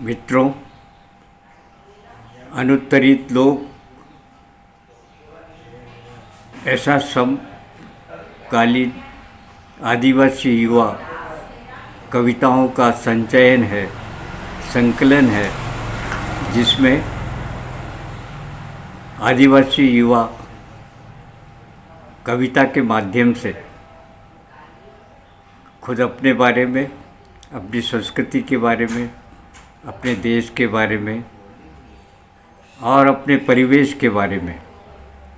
मित्रों, अनुत्तरित लोग ऐसा समकालीन आदिवासी युवा कविताओं का संचयन है, संकलन है, जिसमें आदिवासी युवा कविता के माध्यम से खुद अपने बारे में, अपनी संस्कृति के बारे में, अपने देश के बारे में और अपने परिवेश के बारे में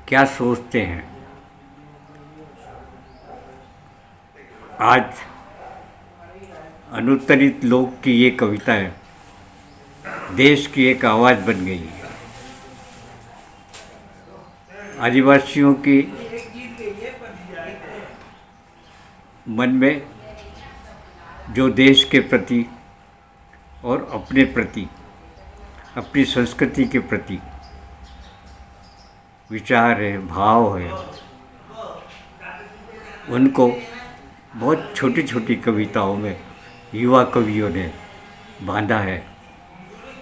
क्या सोचते हैं। आज अनुत्तरित लोग की ये कविताएं देश की एक आवाज़ बन गई है। आदिवासियों की मन में जो देश के प्रति और अपने प्रति, अपनी संस्कृति के प्रति विचार है, भाव है, उनको बहुत छोटी छोटी कविताओं में युवा कवियों ने बांधा है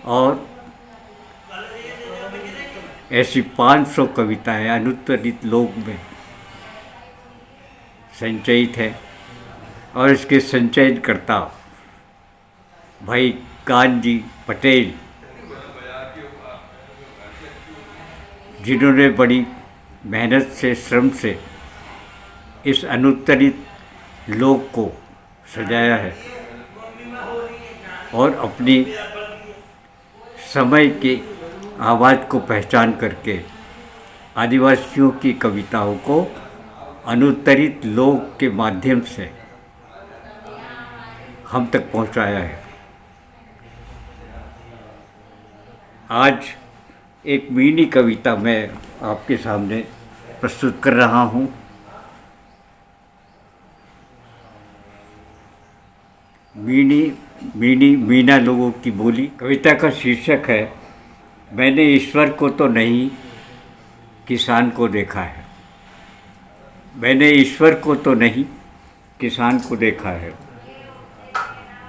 और ऐसी 500 कविताएं अनुत्तरित लोक में संचयित है। और इसके संचयनकर्ता भाई कानजी पटेल, जिन्होंने बड़ी मेहनत से, श्रम से इस अनुत्तरित लोक को सजाया है और अपनी समय की आवाज़ को पहचान करके आदिवासियों की कविताओं को अनुत्तरित लोक के माध्यम से हम तक पहुंचाया है। आज एक मिनी कविता मैं आपके सामने प्रस्तुत कर रहा हूं। मीना लोगों की बोली। कविता का शीर्षक है, मैंने ईश्वर को तो नहीं, किसान को देखा है। मैंने ईश्वर को तो नहीं, किसान को देखा है।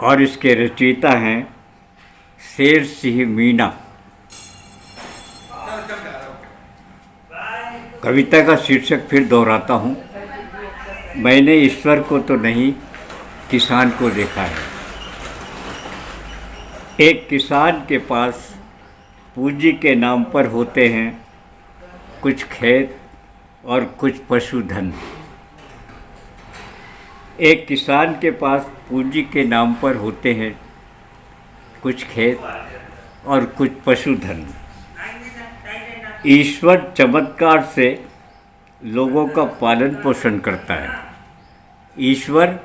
और इसके रचयिता हैं शेर सिंह मीना। कविता का शीर्षक फिर दोहराता हूँ, मैंने ईश्वर को तो नहीं, किसान को देखा है। एक किसान के पास पूंजी के नाम पर होते हैं कुछ खेत और कुछ पशुधन। एक किसान के पास पूंजी के नाम पर होते हैं कुछ खेत और कुछ पशुधन। ईश्वर चमत्कार से लोगों का पालन पोषण करता है। ईश्वर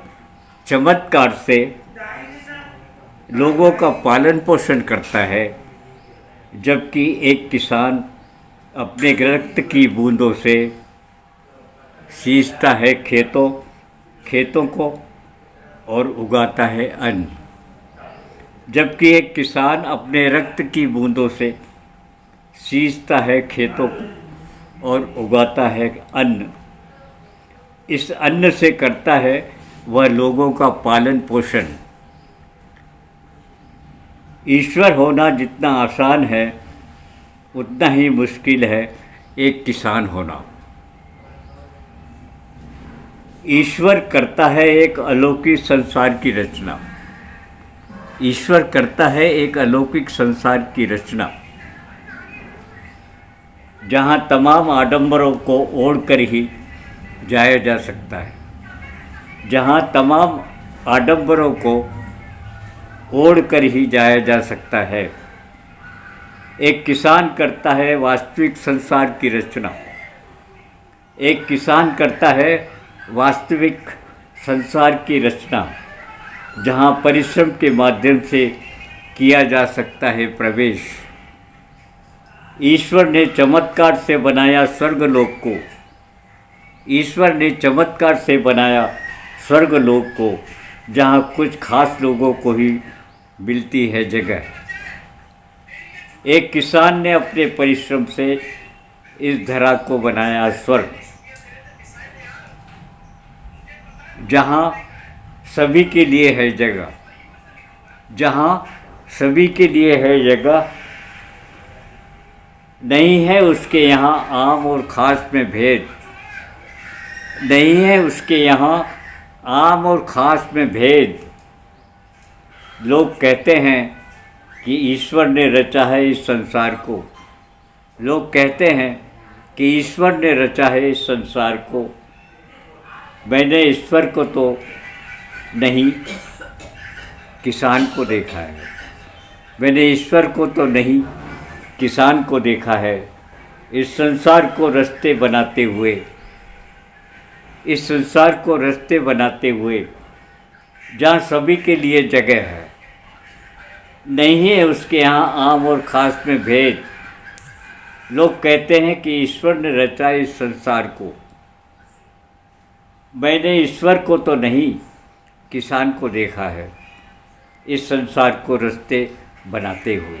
चमत्कार से लोगों का पालन पोषण करता है, जबकि एक किसान अपने रक्त की बूंदों से सींचता है खेतों को और उगाता है अन्न। जबकि एक किसान अपने रक्त की बूंदों से सींचता है खेतों को और उगाता है अन्न। इस अन्न से करता है वह लोगों का पालन पोषण। ईश्वर होना जितना आसान है, उतना ही मुश्किल है एक किसान होना। ईश्वर करता है एक अलौकिक संसार की रचना। ईश्वर करता है एक अलौकिक संसार की रचना, जहाँ तमाम आडंबरों को ओढ़कर ही जाया जा सकता है। जहाँ तमाम आडंबरों को ओढ़कर ही जाया जा सकता है। एक किसान करता है वास्तविक संसार की रचना। एक किसान करता है वास्तविक संसार की रचना, जहाँ परिश्रम के माध्यम से किया जा सकता है प्रवेश। ईश्वर ने चमत्कार से बनाया स्वर्गलोक को। ईश्वर ने चमत्कार से बनाया स्वर्गलोक को, जहाँ कुछ खास लोगों को ही मिलती है जगह। एक किसान ने अपने परिश्रम से इस धरा को बनाया स्वर्ग, जहाँ सभी के लिए है जगह, जहाँ सभी के लिए है जगह, नहीं है उसके यहाँ आम और ख़ास में भेद, नहीं है उसके यहाँ आम और ख़ास में भेद। लोग कहते हैं कि ईश्वर ने रचा है इस संसार को, लोग कहते हैं कि ईश्वर ने रचा है इस संसार को। मैंने ईश्वर को तो नहीं, किसान को देखा है। मैंने ईश्वर को तो नहीं, किसान को देखा है, इस संसार को रास्ते बनाते हुए, इस संसार को रास्ते बनाते हुए, जहाँ सभी के लिए जगह है, नहीं है उसके यहाँ आम और ख़ास में भेद। लोग कहते हैं कि ईश्वर ने रचा इस संसार को। मैंने ईश्वर को तो नहीं, किसान को देखा है, इस संसार को रास्ते बनाते हुए।